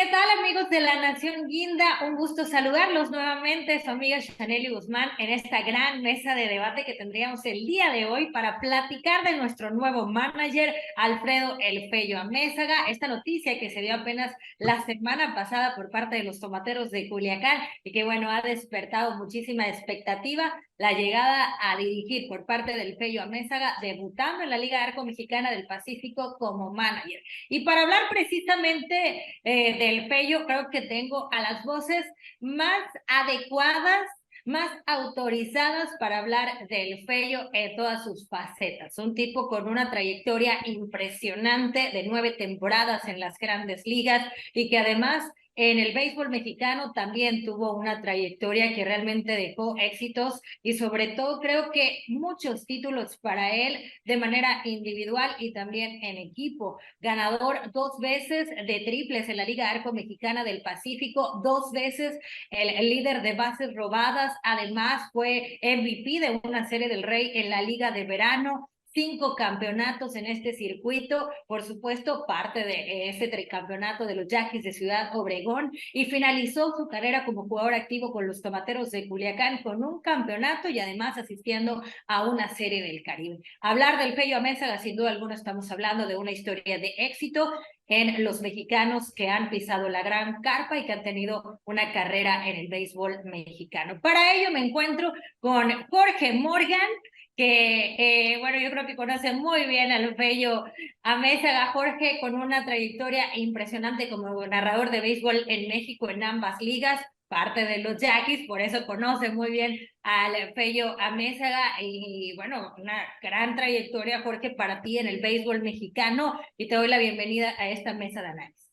¿Qué tal, amigos de la Nación Guinda? Un gusto saludarlos nuevamente, su amiga Chanely Guzmán, en esta gran mesa de debate que tendríamos el día de hoy para platicar de nuestro nuevo manager, Alfredo El Fello Amézaga. Esta noticia que se dio apenas la semana pasada por parte de los tomateros de Culiacán y que, bueno, ha despertado muchísima expectativa. La llegada a dirigir por parte del Fello Amézaga, debutando en la Liga Arco Mexicana del Pacífico como manager. Y para hablar precisamente del Fello, creo que tengo a las voces más adecuadas, más autorizadas para hablar del Fello en todas sus facetas. Un tipo con una trayectoria impresionante de 9 temporadas en las grandes ligas y que además en el béisbol mexicano también tuvo una trayectoria que realmente dejó éxitos y sobre todo creo que muchos títulos para él de manera individual y también en equipo. Ganador 2 veces de triples en la Liga Arco Mexicana del Pacífico, 2 veces el líder de bases robadas, además fue MVP de una serie del Rey en la Liga de Verano. 5 campeonatos en este circuito, por supuesto, parte de ese tricampeonato de los Yaquis de Ciudad Obregón, y finalizó su carrera como jugador activo con los Tomateros de Culiacán con un campeonato y además asistiendo a una serie del Caribe. Hablar del Fello Amézaga, sin duda alguna, estamos hablando de una historia de éxito en los mexicanos que han pisado la gran carpa y que han tenido una carrera en el béisbol mexicano. Para ello me encuentro con Jorge Morgan, que, bueno, yo creo que conoce muy bien al Fello Amézaga. Jorge, con una trayectoria impresionante como narrador de béisbol en México en ambas ligas, parte de los Yaquis, por eso conoce muy bien al Fello Amézaga y, bueno, una gran trayectoria, Jorge, para ti en el béisbol mexicano, y te doy la bienvenida a esta mesa de análisis.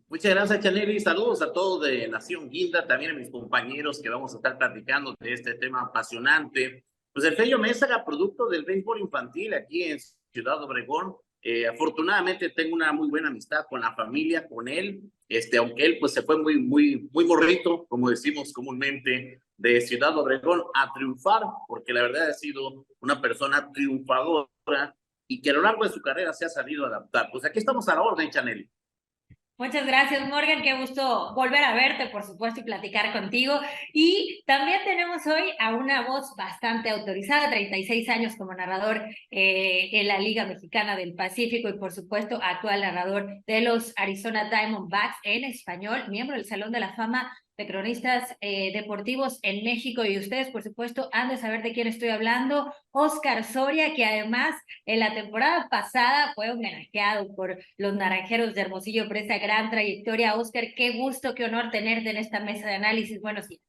Muchas gracias, Chaneli. Saludos a todos de Nación Guinda, también a mis compañeros que vamos a estar platicando de este tema apasionante. Pues el Fello Amézaga, producto del béisbol infantil aquí en Ciudad Obregón. Afortunadamente tengo una muy buena amistad con la familia, con él. Aunque él pues se fue muy morrito, como decimos comúnmente, de Ciudad Obregón a triunfar, porque la verdad ha sido una persona triunfadora y que a lo largo de su carrera se ha sabido adaptar. Pues aquí estamos a la orden, Chaneli. Muchas gracias, Morgan. Qué gusto volver a verte, por supuesto, y platicar contigo. Y también tenemos hoy a una voz bastante autorizada, 36 años como narrador en la Liga Mexicana del Pacífico y, por supuesto, actual narrador de los Arizona Diamondbacks en español, miembro del Salón de la Fama de cronistas deportivos en México. Y ustedes, por supuesto, han de saber de quién estoy hablando. Oscar Soria, que además en la temporada pasada fue homenajeado por los Naranjeros de Hermosillo por esa gran trayectoria. Oscar, qué gusto, qué honor tenerte en esta mesa de análisis. Buenos días.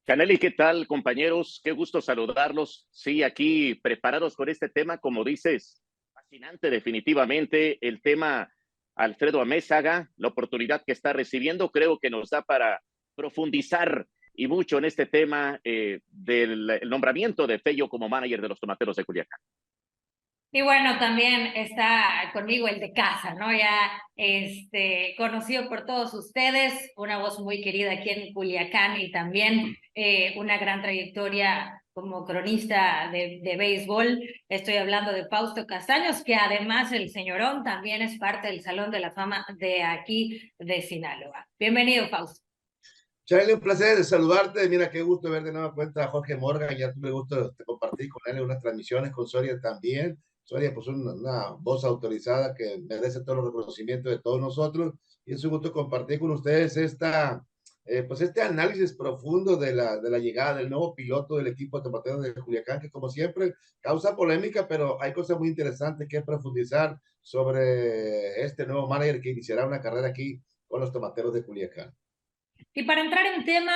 Chaneli, ¿qué tal, compañeros? Qué gusto saludarlos. Sí, aquí preparados con este tema, como dices, fascinante definitivamente. El tema Alfredo Amézaga, la oportunidad que está recibiendo, creo que nos da para profundizar y mucho en este tema del el nombramiento de Fello como manager de los Tomateros de Culiacán. Y bueno, también está conmigo el de casa, ¿no? Ya conocido por todos ustedes, una voz muy querida aquí en Culiacán y también una gran trayectoria como cronista de béisbol. Estoy hablando de Fausto Castaños, que además el señorón también es parte del Salón de la Fama de aquí de Sinaloa. Bienvenido, Fausto. Charlie, un placer de saludarte. Mira, qué gusto ver de nueva cuenta a Jorge Morgan. Ya tuve gusto de compartir con él unas transmisiones, con Soria también. Soria, pues una voz autorizada que merece todo el reconocimiento de todos nosotros. Y es un gusto compartir con ustedes pues este análisis profundo de la llegada del nuevo piloto del equipo Tomateros de Culiacán, que como siempre causa polémica, pero hay cosas muy interesantes que profundizar sobre este nuevo manager que iniciará una carrera aquí con los Tomateros de Culiacán. Y para entrar en tema,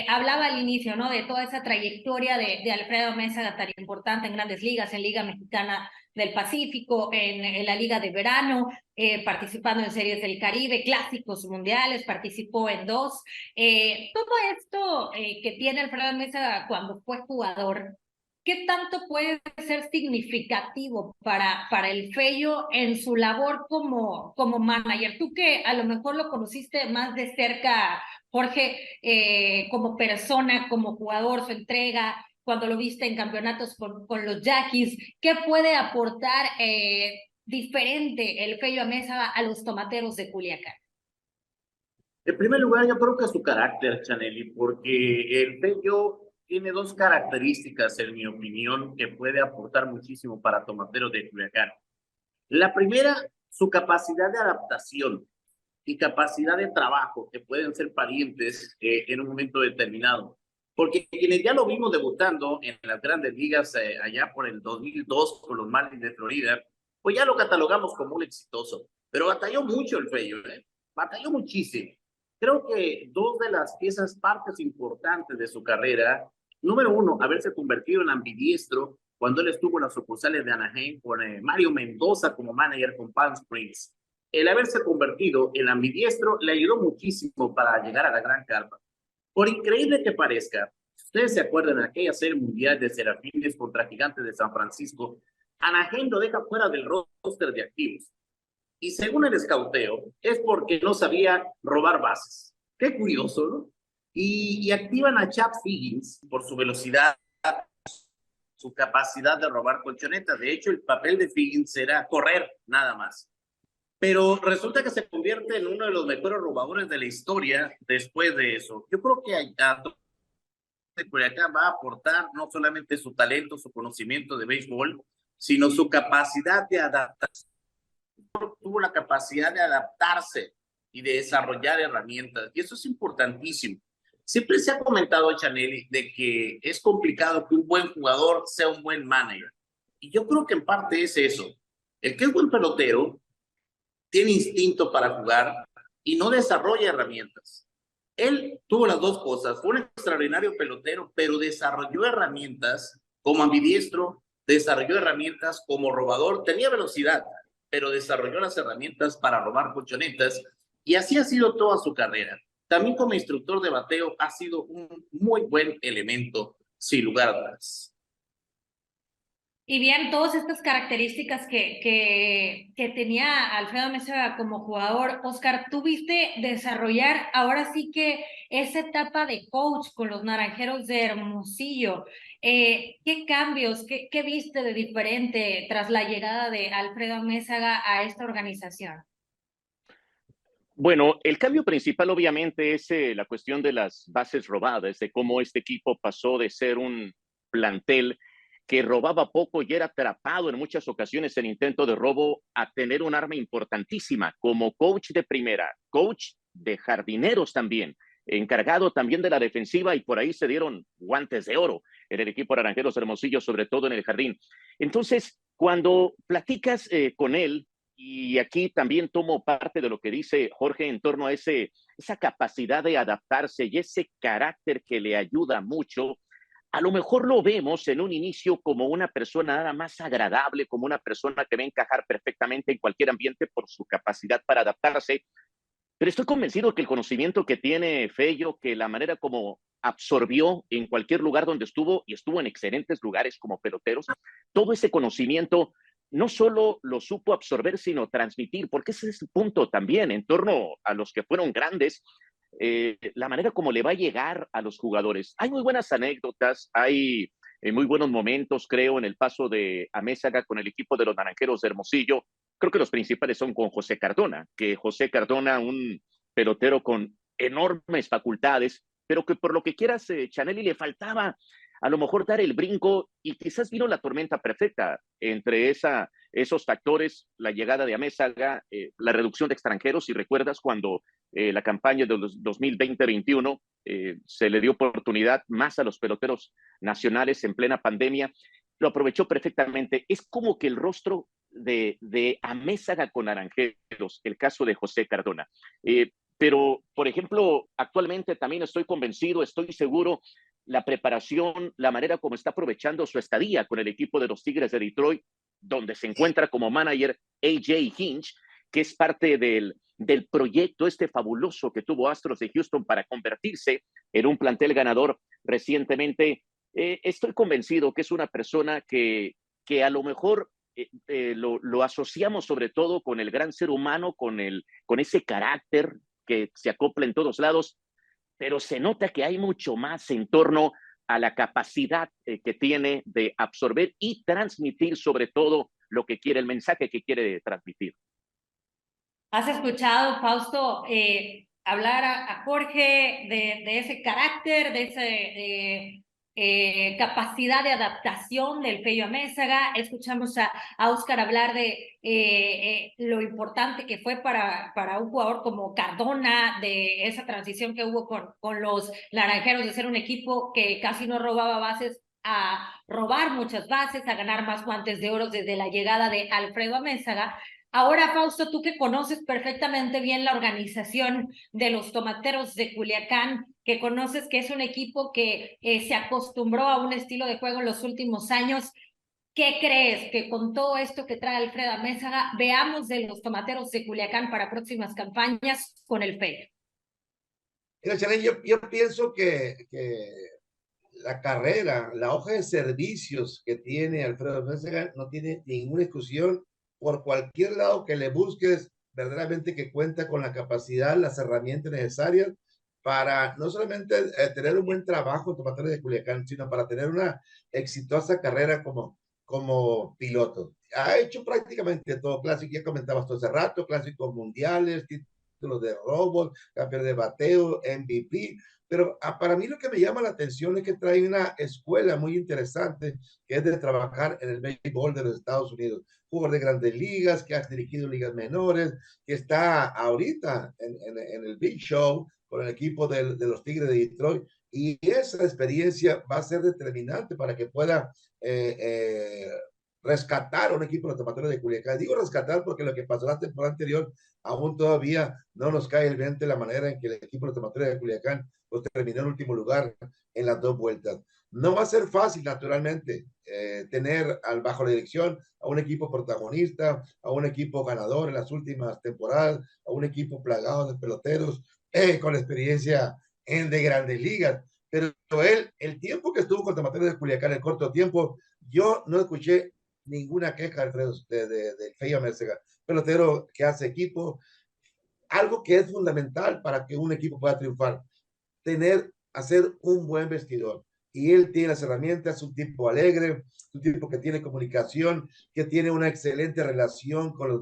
hablaba al inicio, ¿no? De toda esa trayectoria de Alfredo Amézaga tan importante en grandes ligas, en Liga Mexicana del Pacífico, en la Liga de Verano, participando en series del Caribe, clásicos mundiales, participó en 2. Todo esto que tiene Alfredo Amézaga cuando fue jugador, ¿qué tanto puede ser significativo para el Fello en su labor como manager? Tú que a lo mejor lo conociste más de cerca, Jorge, como persona, como jugador, su entrega, cuando lo viste en campeonatos con los Yaquis, ¿qué puede aportar diferente el Fello Amézaga a los Tomateros de Culiacán? En primer lugar, yo creo que su carácter, Chaneli, porque el Fello tiene dos características, en mi opinión, que puede aportar muchísimo para Tomateros de Culiacán. La primera, su capacidad de adaptación y capacidad de trabajo, que pueden ser parientes en un momento determinado. Porque quienes ya lo vimos debutando en las grandes ligas allá por el 2002 con los Marlins de Florida, pues ya lo catalogamos como un exitoso. Pero batalló mucho el Fello, batalló muchísimo. Creo que dos de las piezas, partes importantes de su carrera, número uno, haberse convertido en ambidiestro cuando él estuvo en las sucursales de Anaheim con Mario Mendoza como manager con Palm Springs. El haberse convertido en ambidiestro le ayudó muchísimo para llegar a la gran carpa. Por increíble que parezca, si ustedes se acuerdan de aquella serie mundial de Serafines contra Gigantes de San Francisco, Anaheim lo deja fuera del roster de activos. Y según el escauteo, es porque no sabía robar bases. Qué curioso, ¿no? Y activan a Chad Higgins por su velocidad, su capacidad de robar colchonetas. De hecho, el papel de Higgins era correr nada más. Pero resulta que se convierte en uno de los mejores robadores de la historia después de eso. Yo creo que por acá va a aportar no solamente su talento, su conocimiento de béisbol, sino su capacidad de adaptarse. Tuvo la capacidad de adaptarse y de desarrollar herramientas, y eso es importantísimo. Siempre se ha comentado, Chaneli, de que es complicado que un buen jugador sea un buen manager. Y yo creo que en parte es eso. El que es buen pelotero tiene instinto para jugar y no desarrolla herramientas. Él tuvo las dos cosas, fue un extraordinario pelotero, pero desarrolló herramientas como ambidiestro, desarrolló herramientas como robador, tenía velocidad, pero desarrolló las herramientas para robar colchonetas y así ha sido toda su carrera. También como instructor de bateo ha sido un muy buen elemento, sin lugar a dudas. Y bien, todas estas características que tenía Alfredo Amézaga como jugador, Oscar, ¿tú viste desarrollar ahora sí que esa etapa de coach con los Naranjeros de Hermosillo? ¿Qué cambios, qué viste de diferente tras la llegada de Alfredo Amézaga a esta organización? Bueno, el cambio principal obviamente es la cuestión de las bases robadas, de cómo este equipo pasó de ser un plantel que robaba poco y era atrapado en muchas ocasiones en intento de robo a tener un arma importantísima como coach de primera, coach de jardineros también, encargado también de la defensiva y por ahí se dieron guantes de oro en el equipo Naranjeros Hermosillo, sobre todo en el jardín. Entonces, cuando platicas con él, y aquí también tomo parte de lo que dice Jorge en torno a esa capacidad de adaptarse y ese carácter que le ayuda mucho. A lo mejor lo vemos en un inicio como una persona nada más agradable, como una persona que va a encajar perfectamente en cualquier ambiente por su capacidad para adaptarse, pero estoy convencido que el conocimiento que tiene Fello, que la manera como absorbió en cualquier lugar donde estuvo, y estuvo en excelentes lugares como peloteros, todo ese conocimiento no solo lo supo absorber, sino transmitir, porque ese es el punto también en torno a los que fueron grandes, la manera como le va a llegar a los jugadores. Hay muy buenas anécdotas, hay muy buenos momentos, creo, en el paso de Amézaga con el equipo de los Naranjeros de Hermosillo. Creo que los principales son con José Cardona, que José Cardona, un pelotero con enormes facultades, pero que por lo que quieras, Chanelli, le faltaba a lo mejor dar el brinco y quizás vino la tormenta perfecta entre esos factores, la llegada de Amézaga, la reducción de extranjeros, si recuerdas cuando la campaña de los 2020-21 se le dio oportunidad más a los peloteros nacionales en plena pandemia, lo aprovechó perfectamente. Es como que el rostro de Amézaga con Naranjeros, el caso de José Cardona. Pero, por ejemplo, actualmente también estoy convencido, estoy seguro, la preparación, la manera como está aprovechando su estadía con el equipo de los Tigres de Detroit, donde se encuentra como manager A.J. Hinch, que es parte del proyecto este fabuloso que tuvo Astros de Houston para convertirse en un plantel ganador recientemente. Estoy convencido que es una persona que a lo mejor lo asociamos sobre todo con el gran ser humano, con ese carácter que se acopla en todos lados, pero se nota que hay mucho más en torno a la capacidad que tiene de absorber y transmitir sobre todo lo que quiere, el mensaje que quiere transmitir. ¿Has escuchado, Fausto, hablar a Jorge de ese carácter, de esa capacidad de adaptación del Pello Amézaga? Escuchamos a Óscar hablar de lo importante que fue para un jugador como Cardona, de esa transición que hubo con los Naranjeros, de ser un equipo que casi no robaba bases a robar muchas bases, a ganar más guantes de oro desde la llegada de Alfredo Amézaga. Ahora, Fausto, tú que conoces perfectamente bien la organización de los Tomateros de Culiacán, que conoces que es un equipo que se acostumbró a un estilo de juego en los últimos años, ¿qué crees que con todo esto que trae Alfredo Amézaga veamos de los Tomateros de Culiacán para próximas campañas con el FEI? Mira, Chanel, yo pienso que la carrera, la hoja de servicios que tiene Alfredo Amézaga no tiene ninguna discusión. Por cualquier lado que le busques, verdaderamente que cuenta con la capacidad, las herramientas necesarias para no solamente tener un buen trabajo en Tomateros de Culiacán, sino para tener una exitosa carrera como piloto. Ha hecho prácticamente todo, clásico, ya comentabas todo hace rato, clásicos mundiales, títulos de robot, campeón de bateo, MVP, pero para mí lo que me llama la atención es que trae una escuela muy interesante que es de trabajar en el béisbol de los Estados Unidos. Jugador de grandes ligas, que ha dirigido ligas menores, que está ahorita en el Big Show con el equipo de los Tigres de Detroit. Y esa experiencia va a ser determinante para que pueda rescatar a un equipo de los Tomateros de Culiacán. Digo rescatar porque lo que pasó la temporada anterior aún todavía no nos cae el 20 la manera en que el equipo de los Tomateros de Culiacán pues, terminó en último lugar en las 2 vueltas. No va a ser fácil, naturalmente, tener bajo la dirección a un equipo protagonista, a un equipo ganador en las últimas temporadas, a un equipo plagado de peloteros con experiencia de grandes ligas. Pero él, el tiempo que estuvo con Tomateros de Culiacán, el corto tiempo, yo no escuché ninguna queja de Fello Amézaga, pelotero que hace equipo, algo que es fundamental para que un equipo pueda triunfar, hacer un buen vestidor. Y él tiene las herramientas, es un tipo alegre, un tipo que tiene comunicación, que tiene una excelente relación con los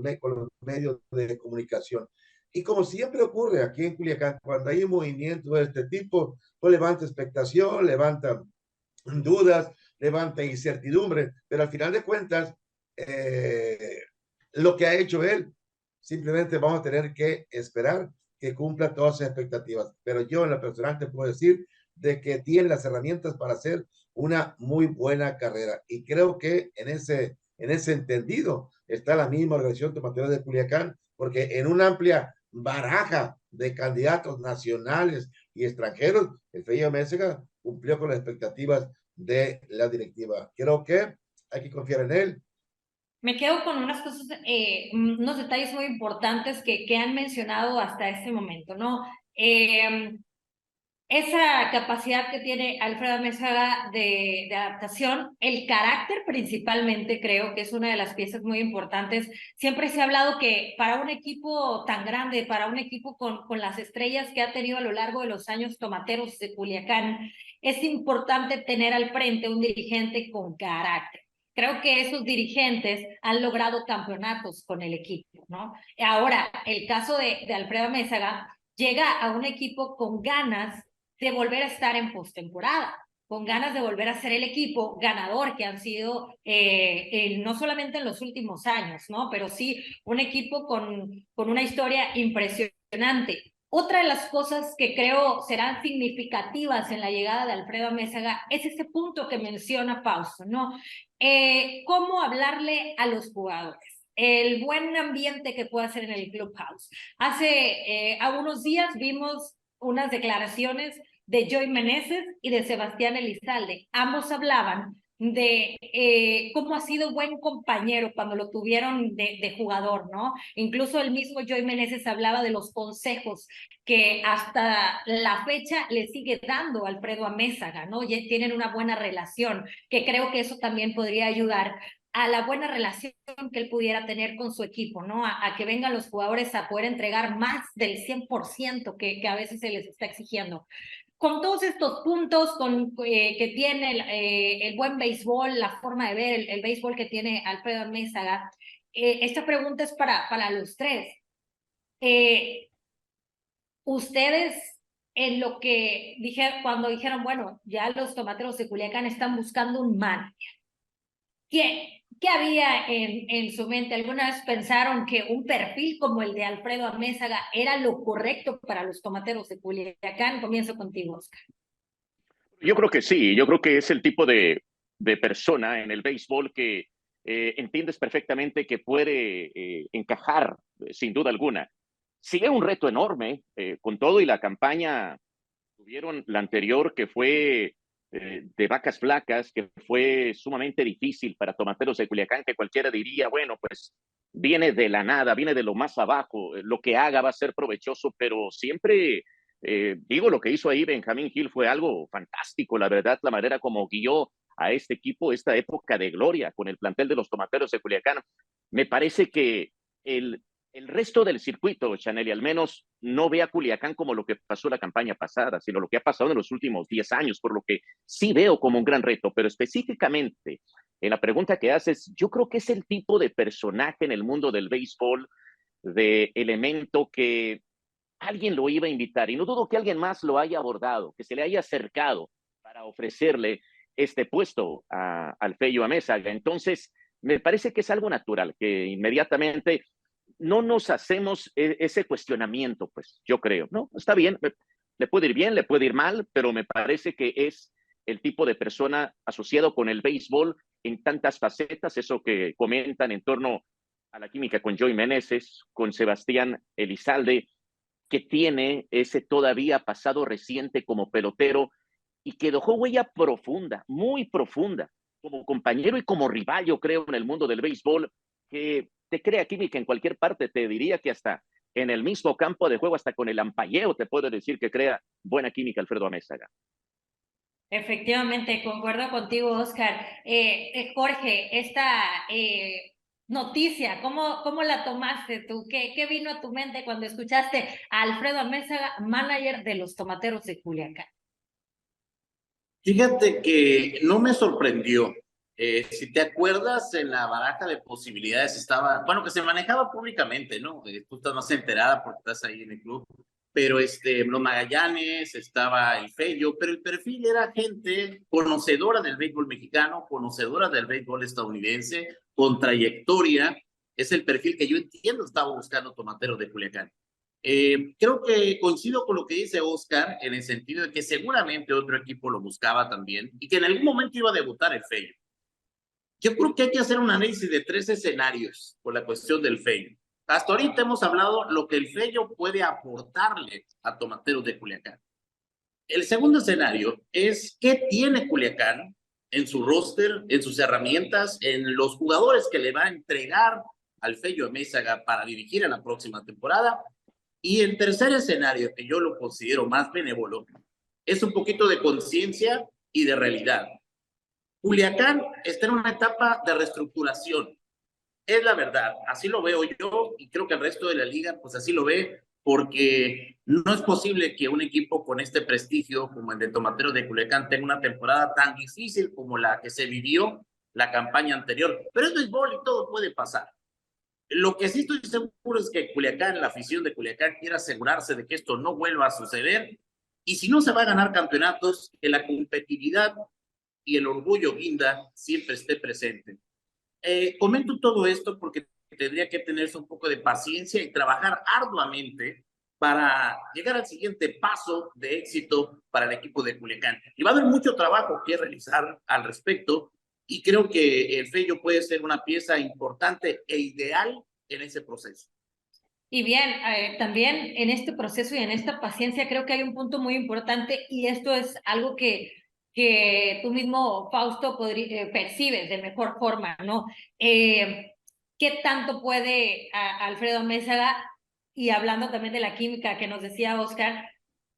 medios de comunicación. Y como siempre ocurre aquí en Culiacán, cuando hay un movimiento de este tipo, pues levanta expectación, levanta dudas, levanta incertidumbre, pero al final de cuentas, lo que ha hecho él, simplemente vamos a tener que esperar que cumpla todas sus expectativas. Pero yo en lo personal te puedo decir de que tiene las herramientas para hacer una muy buena carrera. Y creo que en ese entendido está la misma organización Tomateros de Culiacán, porque en una amplia baraja de candidatos nacionales y extranjeros, el Fello Amézaga cumplió con las expectativas de la directiva. Creo que hay que confiar en él. Me quedo con unas cosas, unos detalles muy importantes que han mencionado hasta este momento, ¿no? Esa capacidad que tiene Alfredo Amézaga de adaptación, el carácter principalmente creo que es una de las piezas muy importantes. Siempre se ha hablado que para un equipo tan grande, para un equipo con las estrellas que ha tenido a lo largo de los años Tomateros de Culiacán, es importante tener al frente un dirigente con carácter. Creo que esos dirigentes han logrado campeonatos con el equipo, ¿no? Ahora, el caso de Alfredo Amézaga llega a un equipo con ganas de volver a estar en postemporada, con ganas de volver a ser el equipo ganador que han sido no solamente en los últimos años, ¿no? Pero sí un equipo con una historia impresionante. Otra de las cosas que creo serán significativas en la llegada de Alfredo Amézaga es ese punto que menciona Fausto, ¿no? Cómo hablarle a los jugadores, el buen ambiente que puede hacer en el clubhouse. Hace algunos días vimos unas declaraciones de Joy Meneses y de Sebastián Elizalde. Ambos hablaban de cómo ha sido buen compañero cuando lo tuvieron de jugador, ¿no? Incluso el mismo Joy Meneses hablaba de los consejos que hasta la fecha le sigue dando Alfredo Amézaga, ¿no? Ya tienen una buena relación, que creo que eso también podría ayudar a la buena relación que él pudiera tener con su equipo, ¿no? A que vengan los jugadores a poder entregar más del 100% que a veces se les está exigiendo. con todos estos puntos que tiene el buen béisbol, la forma de ver el béisbol que tiene Alfredo Amézaga, esta pregunta es para los tres. Ustedes, en lo que cuando dijeron, bueno, ya los tomateros de Culiacán están buscando un manager, ¿qué había en su mente? ¿Alguna vez pensaron que un perfil como el de Alfredo Amézaga era lo correcto para los tomateros de Culiacán? Comienzo contigo, Oscar. Yo creo que sí, yo creo que es el tipo de persona en el béisbol que entiendes perfectamente que puede encajar, sin duda alguna. Sigue un reto enorme, con todo y la campaña tuvieron la anterior que fue de vacas flacas, que fue sumamente difícil para Tomateros de Culiacán, que cualquiera diría, bueno, pues viene de la nada, viene de lo más abajo, lo que haga va a ser provechoso, pero siempre, digo, lo que hizo ahí Benjamín Gil fue algo fantástico, la verdad, la manera como guió a este equipo, esta época de gloria con el plantel de los Tomateros de Culiacán. Me parece que el resto del circuito, Chanel, y al menos no ve a Culiacán como lo que pasó la campaña pasada, sino lo que ha pasado en los últimos 10 años, por lo que sí veo como un gran reto, pero específicamente en la pregunta que haces, yo creo que es el tipo de personaje en el mundo del béisbol, de elemento que alguien lo iba a invitar, y no dudo que alguien más lo haya abordado, que se le haya acercado para ofrecerle este puesto al Feyo Amézaga. Entonces, me parece que es algo natural, que inmediatamente no nos hacemos ese cuestionamiento, pues yo creo, ¿no? Está bien, le puede ir bien, le puede ir mal, pero me parece que es el tipo de persona asociado con el béisbol en tantas facetas, eso que comentan en torno a la química con Joey Meneses, con Sebastián Elizalde, que tiene ese todavía pasado reciente como pelotero y que dejó huella profunda, muy profunda, como compañero y como rival, yo creo, en el mundo del béisbol, que te crea química en cualquier parte, te diría que hasta en el mismo campo de juego, hasta con el ampalleo, te puedo decir que crea buena química Alfredo Amézaga. Efectivamente, concuerdo contigo, Oscar. Jorge, esta noticia, ¿cómo la tomaste tú? ¿Qué vino a tu mente cuando escuchaste a Alfredo Amézaga, manager de los Tomateros de Culiacán? Fíjate que no me sorprendió. Si te acuerdas, en la baraja de posibilidades estaba, bueno, que se manejaba públicamente, ¿no? Tú estás más enterada porque estás ahí en el club, pero los Magallanes, estaba el Fello, pero el perfil era gente conocedora del béisbol mexicano, conocedora del béisbol estadounidense, con trayectoria. Es el perfil que yo entiendo estaba buscando Tomateros de Culiacán. Creo que coincido con lo que dice Oscar en el sentido de que seguramente otro equipo lo buscaba también y que en algún momento iba a debutar el Fello. Yo creo que hay que hacer un análisis de 3 escenarios por la cuestión del Fello. Hasta ahorita hemos hablado lo que el Fello puede aportarle a Tomateros de Culiacán. El segundo escenario es qué tiene Culiacán en su roster, en sus herramientas, en los jugadores que le va a entregar al Fello Amézaga para dirigir en la próxima temporada. Y el tercer escenario, que yo lo considero más benévolo, es un poquito de conciencia y de realidad. Culiacán está en una etapa de reestructuración. Es la verdad, así lo veo yo y creo que el resto de la liga pues así lo ve, porque no es posible que un equipo con este prestigio como el de Tomateros de Culiacán tenga una temporada tan difícil como la que se vivió la campaña anterior. Pero es béisbol y todo puede pasar. Lo que sí estoy seguro es que Culiacán, la afición de Culiacán, quiere asegurarse de que esto no vuelva a suceder. Y si no se va a ganar campeonatos, que la competitividad y el orgullo guinda siempre esté presente. Comento todo esto porque tendría que tenerse un poco de paciencia y trabajar arduamente para llegar al siguiente paso de éxito para el equipo de Culiacán. Y va a haber mucho trabajo que realizar al respecto, y creo que el Fello puede ser una pieza importante e ideal en ese proceso. Y bien, también en este proceso y en esta paciencia creo que hay un punto muy importante, y esto es algo que tú mismo, Fausto, percibes de mejor forma, ¿no? ¿Qué tanto puede Alfredo Amézaga, y hablando también de la química que nos decía Oscar,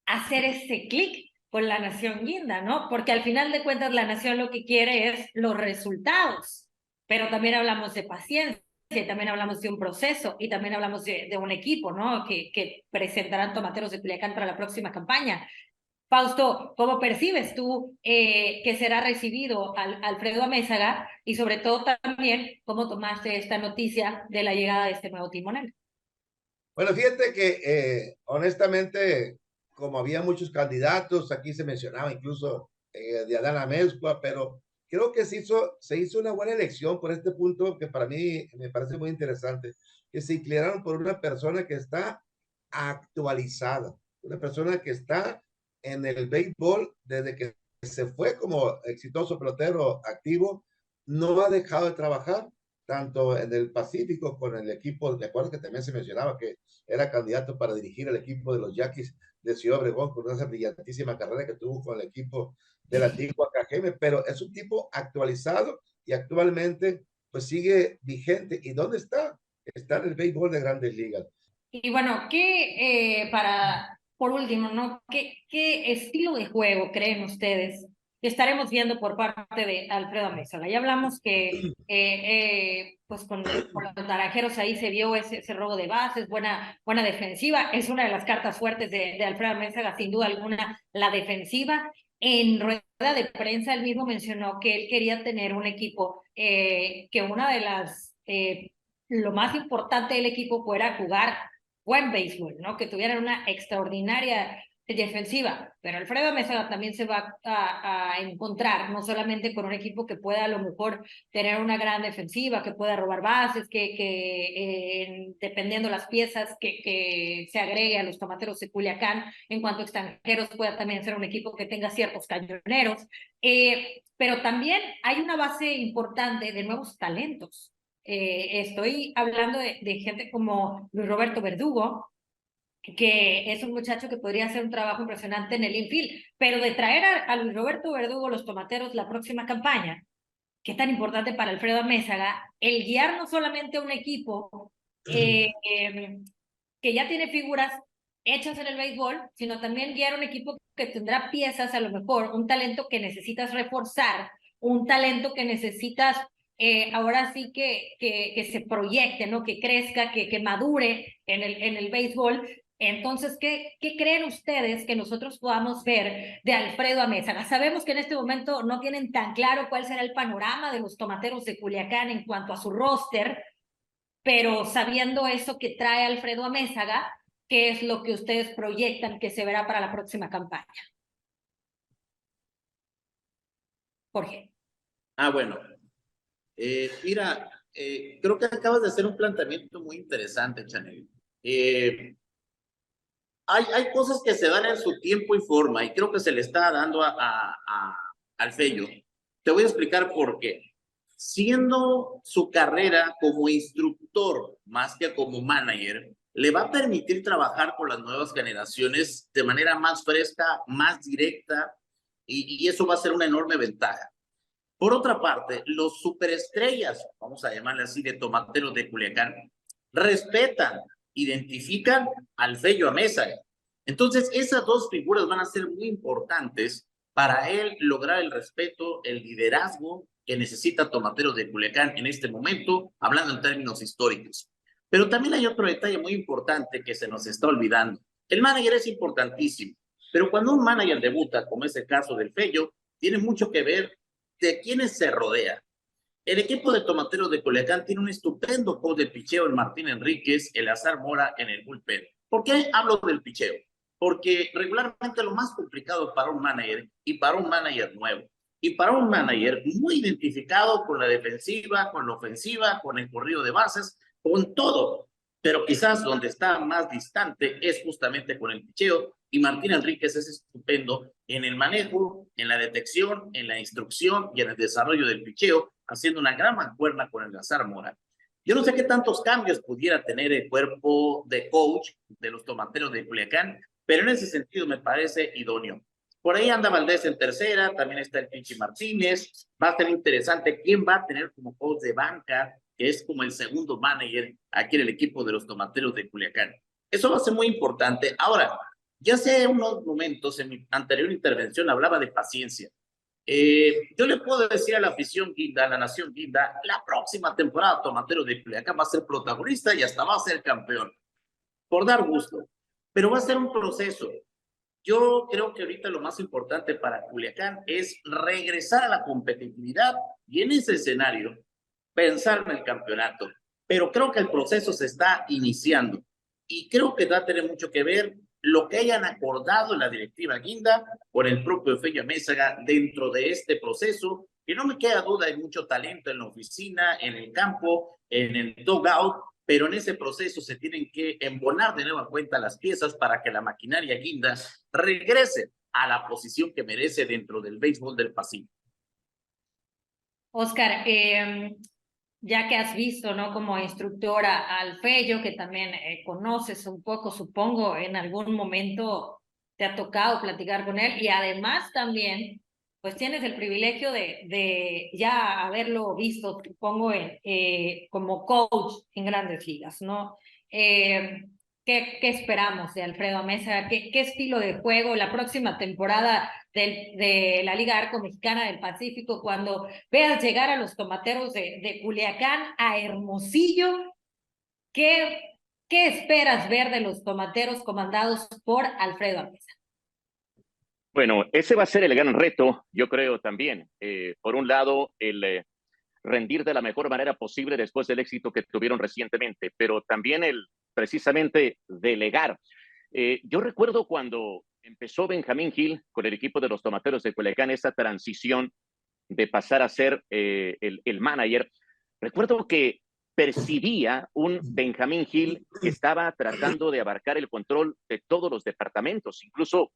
hacer ese clic con la Nación Guinda, ¿no? Porque al final de cuentas la Nación lo que quiere es los resultados, pero también hablamos de paciencia, también hablamos de un proceso, y también hablamos de un equipo, ¿no? Que presentarán Tomateros de Culiacán para la próxima campaña. Fausto, ¿cómo percibes tú que será recibido Alfredo Amézaga? Y sobre todo también, ¿cómo tomaste esta noticia de la llegada de este nuevo timonel? Bueno, fíjate que honestamente, como había muchos candidatos, aquí se mencionaba incluso de Adán Amezcua, pero creo que se hizo una buena elección por este punto que para mí me parece muy interesante, que se inclinaron por una persona que está actualizada, una persona que está en el béisbol desde que se fue como exitoso pelotero activo, no ha dejado de trabajar tanto en el Pacífico con el equipo, de acuerdo que también se mencionaba que era candidato para dirigir el equipo de los Yaquis de Ciudad Obregón con esa brillantísima carrera que tuvo con el equipo de la antigua KGM, pero es un tipo actualizado y actualmente pues sigue vigente. ¿Y dónde está? Está en el béisbol de Grandes Ligas. Y bueno, por último, ¿no? ¿Qué estilo de juego creen ustedes que estaremos viendo por parte de Alfredo Amézaga? Ya hablamos que pues con los naranjeros ahí se vio ese robo de bases, buena defensiva, es una de las cartas fuertes de Alfredo Amézaga, sin duda alguna, la defensiva. En rueda de prensa él mismo mencionó que él quería tener un equipo que una de las... lo más importante del equipo fuera jugar buen béisbol, ¿no? Que tuvieran una extraordinaria defensiva, pero Alfredo Amézaga también se va a encontrar no solamente con un equipo que pueda a lo mejor tener una gran defensiva, que pueda robar bases, dependiendo las piezas que se agregue a los Tomateros de Culiacán, en cuanto a extranjeros pueda también ser un equipo que tenga ciertos cañoneros, pero también hay una base importante de nuevos talentos. Estoy hablando de gente como Luis Roberto Verdugo, que es un muchacho que podría hacer un trabajo impresionante en el infield, pero de traer a Luis Roberto Verdugo los Tomateros la próxima campaña, que es tan importante para Alfredo Amézaga, el guiar no solamente a un equipo que ya tiene figuras hechas en el béisbol, sino también guiar a un equipo que tendrá piezas, a lo mejor un talento que necesitas reforzar, un talento que necesitas ahora sí que se proyecte, ¿no? Que crezca, que madure en el béisbol. Entonces, ¿qué creen ustedes que nosotros podamos ver de Alfredo Amézaga? Sabemos que en este momento no tienen tan claro cuál será el panorama de los Tomateros de Culiacán en cuanto a su roster, pero sabiendo eso que trae Alfredo Amézaga, ¿qué es lo que ustedes proyectan que se verá para la próxima campaña? Jorge. Bueno. Mira, creo que acabas de hacer un planteamiento muy interesante, Chanel. Hay cosas que se dan en su tiempo y forma, y creo que se le está dando al Fello. Te voy a explicar por qué. Siendo su carrera como instructor más que como manager, le va a permitir trabajar con las nuevas generaciones de manera más fresca, más directa, y eso va a ser una enorme ventaja. Por otra parte, los superestrellas, vamos a llamarle así, de Tomateros de Culiacán, respetan, identifican al Fello Amézaga. Entonces, esas dos figuras van a ser muy importantes para él lograr el respeto, el liderazgo que necesita Tomateros de Culiacán en este momento, hablando en términos históricos. Pero también hay otro detalle muy importante que se nos está olvidando. El manager es importantísimo, pero cuando un manager debuta, como es el caso del Fello, tiene mucho que ver de quienes se rodea. El equipo de Tomateros de Culiacán tiene un estupendo coach de picheo, el Martín Enríquez, el Azar Mora en el bullpen. ¿Por qué hablo del picheo? Porque regularmente lo más complicado para un manager y para un manager nuevo y para un manager muy identificado con la defensiva, con la ofensiva, con el corrido de bases, con todo, pero quizás donde está más distante es justamente con el picheo, y Martín Enríquez es estupendo en el manejo, en la detección, en la instrucción y en el desarrollo del picheo, haciendo una gran mancuerna con el Azar Mora. Yo no sé qué tantos cambios pudiera tener el cuerpo de coach de los Tomateros de Culiacán, pero en ese sentido me parece idóneo. Por ahí anda Valdés en tercera, también está el Pinchi Martínez. Va a ser interesante quién va a tener como coach de banca, que es como el segundo manager aquí en el equipo de los Tomateros de Culiacán. Eso va a ser muy importante. Ahora, ya hace unos momentos en mi anterior intervención hablaba de paciencia. Yo le puedo decir a la afición guinda, a la nación guinda, la próxima temporada Tomateros de Culiacán va a ser protagonista y hasta va a ser campeón, por dar gusto. Pero va a ser un proceso. Yo creo que ahorita lo más importante para Culiacán es regresar a la competitividad y en ese escenario pensar en el campeonato. Pero creo que el proceso se está iniciando y creo que va a tener mucho que ver lo que hayan acordado en la directiva Guinda por el propio Fello Amézaga dentro de este proceso, que no me queda duda, hay mucho talento en la oficina, en el campo, en el dugout, pero en ese proceso se tienen que embonar de nueva cuenta las piezas para que la maquinaria Guinda regrese a la posición que merece dentro del béisbol del Pacífico. Oscar, ya que has visto, ¿no? Como instructora al Fello, que también conoces un poco, supongo, en algún momento te ha tocado platicar con él y además también, pues tienes el privilegio de ya haberlo visto, supongo, como coach en grandes ligas, ¿no? ¿Qué esperamos de Alfredo Mesa? ¿Qué estilo de juego la próxima temporada de la Liga Arco Mexicana del Pacífico, cuando veas llegar a los tomateros de Culiacán a Hermosillo? ¿Qué esperas ver de los tomateros comandados por Alfredo Mesa? Bueno, ese va a ser el gran reto, yo creo también. Por un lado, el rendir de la mejor manera posible después del éxito que tuvieron recientemente, pero también el precisamente delegar. Yo recuerdo cuando empezó Benjamín Gil con el equipo de los Tomateros de Culiacán, esa transición de pasar a ser el manager. Recuerdo que percibía un Benjamín Gil que estaba tratando de abarcar el control de todos los departamentos, incluso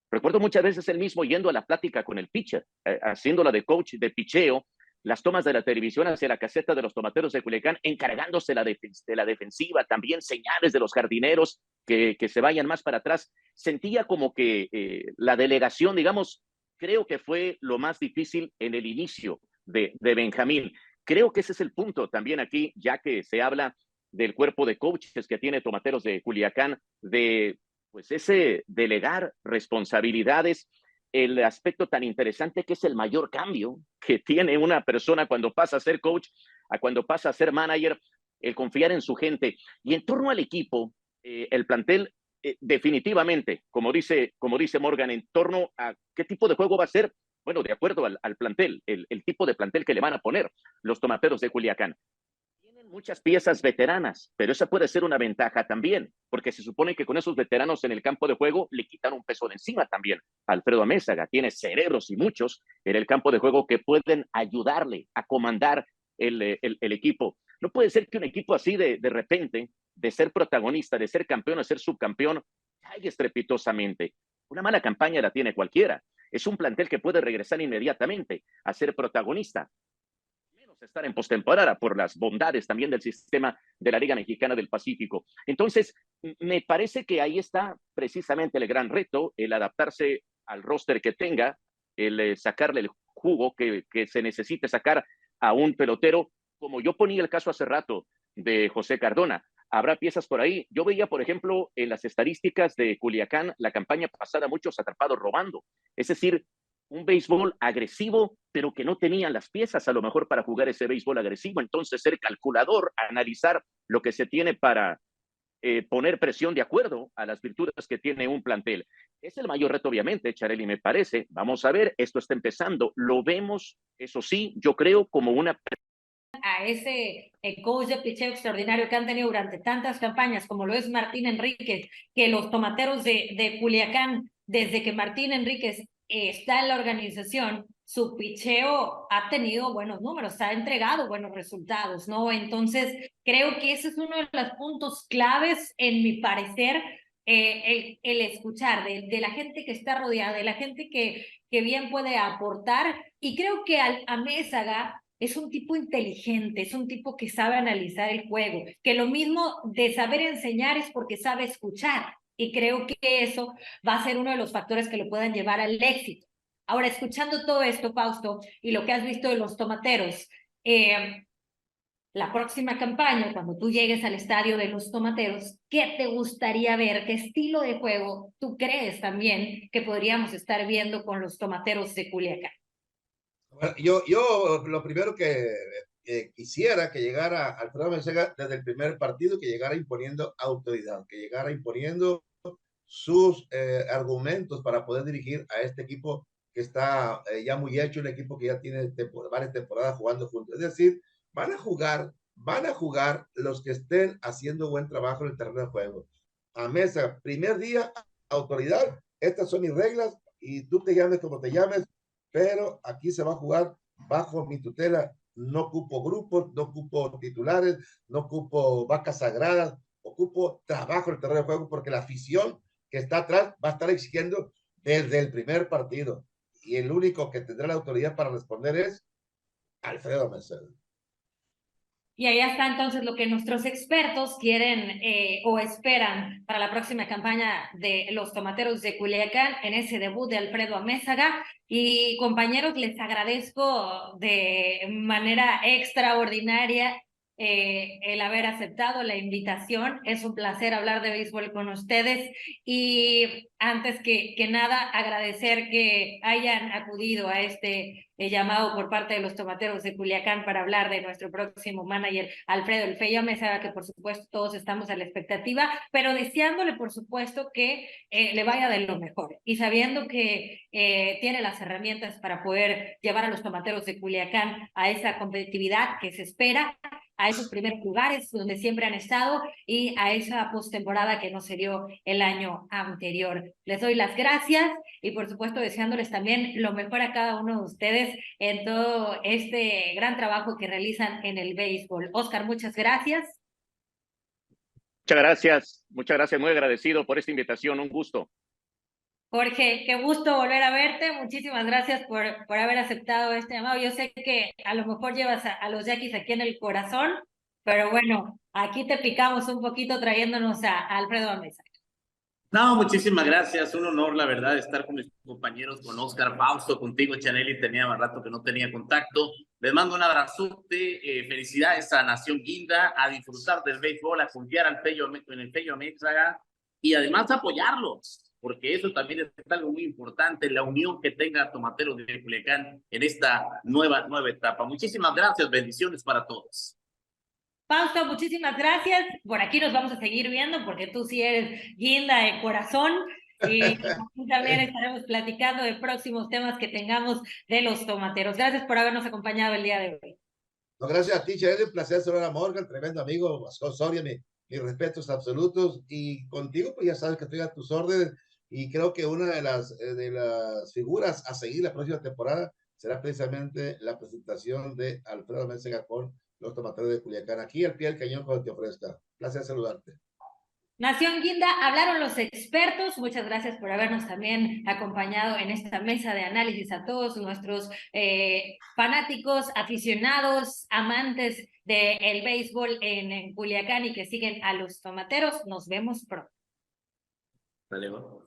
recuerdo muchas veces él mismo yendo a la plática con el pitcher, haciéndola de coach de picheo, las tomas de la televisión hacia la caseta de los Tomateros de Culiacán, encargándose de la defensiva, también señales de los jardineros que se vayan más para atrás. Sentía como que la delegación, digamos, creo que fue lo más difícil en el inicio de Benjamín. Creo que ese es el punto también aquí, ya que se habla del cuerpo de coaches que tiene Tomateros de Culiacán, de pues ese delegar responsabilidades, el aspecto tan interesante que es el mayor cambio que tiene una persona cuando pasa a ser coach a cuando pasa a ser manager, el confiar en su gente. Y en torno al equipo, el plantel definitivamente, como dice Morgan, en torno a qué tipo de juego va a ser, bueno, de acuerdo al plantel, el tipo de plantel que le van a poner los Tomateros de Culiacán. Tienen muchas piezas veteranas, pero esa puede ser una ventaja también, porque se supone que con esos veteranos en el campo de juego le quitan un peso de encima también. Alfredo Amézaga tiene cerebros y muchos en el campo de juego que pueden ayudarle a comandar el equipo. No puede ser que un equipo así de repente, de ser protagonista, de ser campeón, de ser subcampeón, caiga estrepitosamente. Una mala campaña la tiene cualquiera. Es un plantel que puede regresar inmediatamente a ser protagonista, estar en postemporada por las bondades también del sistema de la Liga Mexicana del Pacífico. Entonces, me parece que ahí está precisamente el gran reto, el adaptarse al roster que tenga, el sacarle el jugo que se necesite sacar a un pelotero, como yo ponía el caso hace rato de José Cardona. Habrá piezas por ahí. Yo veía, por ejemplo, en las estadísticas de Culiacán, la campaña pasada, muchos atrapados robando. Es decir, un béisbol agresivo, pero que no tenían las piezas a lo mejor para jugar ese béisbol agresivo. Entonces, ser calculador, analizar lo que se tiene para poner presión de acuerdo a las virtudes que tiene un plantel. Es el mayor reto, obviamente, Charely, me parece. Vamos a ver, esto está empezando. Lo vemos, eso sí, yo creo como una... A ese coach de picheo extraordinario que han tenido durante tantas campañas, como lo es Martín Enríquez, que los Tomateros de Culiacán, desde que Martín Enríquez está en la organización, su picheo ha tenido buenos números, ha entregado buenos resultados, ¿no? Entonces, creo que ese es uno de los puntos claves, en mi parecer, el escuchar de la gente que está rodeada, de la gente que bien puede aportar, y creo que a Mézaga es un tipo inteligente, es un tipo que sabe analizar el juego, que lo mismo de saber enseñar es porque sabe escuchar, y creo que eso va a ser uno de los factores que lo puedan llevar al éxito. Ahora, escuchando todo esto, Fausto, y lo que has visto de los Tomateros, la próxima campaña, cuando tú llegues al estadio de los Tomateros, ¿qué te gustaría ver? ¿Qué estilo de juego tú crees también que podríamos estar viendo con los Tomateros de Culiacán? Bueno, yo lo primero que quisiera que llegara Alfredo Amézaga desde el primer partido, que llegara imponiendo autoridad, que llegara imponiendo sus argumentos para poder dirigir a este equipo que está ya muy hecho, un equipo que ya tiene varias temporadas jugando juntos. Es decir, van a jugar los que estén haciendo buen trabajo en el terreno de juego. A Mesa, primer día, autoridad, estas son mis reglas y tú te llames como te llames, pero aquí se va a jugar bajo mi tutela. No ocupo grupos, no ocupo titulares, no ocupo vacas sagradas, ocupo trabajo en el terreno de juego porque la afición que está atrás va a estar exigiendo desde el primer partido. Y el único que tendrá la autoridad para responder es Alfredo Mercedes. Y ahí está entonces lo que nuestros expertos quieren o esperan para la próxima campaña de los Tomateros de Culiacán en ese debut de Alfredo Amézaga. Y compañeros, les agradezco de manera extraordinaria el haber aceptado la invitación. Es un placer hablar de béisbol con ustedes y antes que nada agradecer que hayan acudido a este llamado por parte de los Tomateros de Culiacán para hablar de nuestro próximo manager Alfredo El Feyo Amézaga, que por supuesto todos estamos a la expectativa, pero deseándole por supuesto que le vaya de lo mejor y sabiendo que tiene las herramientas para poder llevar a los Tomateros de Culiacán a esa competitividad que se espera, a esos primeros lugares donde siempre han estado y a esa postemporada que no se dio el año anterior. Les doy las gracias y por supuesto deseándoles también lo mejor a cada uno de ustedes en todo este gran trabajo que realizan en el béisbol. Oscar, muchas gracias. Muchas gracias, muy agradecido por esta invitación, un gusto. Jorge, qué gusto volver a verte. Muchísimas gracias por haber aceptado este llamado. Yo sé que a lo mejor llevas a los Yaquis aquí en el corazón, pero bueno, aquí te picamos un poquito trayéndonos a Alfredo Amézaga. No, muchísimas gracias. Un honor, la verdad, estar con mis compañeros, con Oscar, Fausto, contigo, Chanely. Tenía más rato que no tenía contacto. Les mando un abrazote. Felicidades a Nación Guinda, a disfrutar del béisbol, a confiar en el Feyo Amézaga y además apoyarlos, porque eso también es algo muy importante, la unión que tenga Tomateros de Culiacán en esta nueva etapa. Muchísimas gracias. Bendiciones para todos. Fausto, muchísimas gracias. Por aquí nos vamos a seguir viendo porque tú sí eres guinda de corazón y también estaremos platicando de próximos temas que tengamos de los tomateros. Gracias por habernos acompañado el día de hoy. No, gracias a ti, Chávez, un placer saludar a Morgan, tremendo amigo, Vasco Soria, mis respetos absolutos y contigo pues ya sabes que estoy a tus órdenes y creo que una de las figuras a seguir la próxima temporada será precisamente la presentación de Alfredo Amézaga con los Tomateros de Culiacán. Aquí al pie del cañón cuando te ofrezca. Placer saludarte. Nación Guinda, hablaron los expertos. Muchas gracias por habernos también acompañado en esta mesa de análisis a todos nuestros fanáticos, aficionados, amantes del béisbol en Culiacán y que siguen a los Tomateros. Nos vemos pronto. Hasta luego.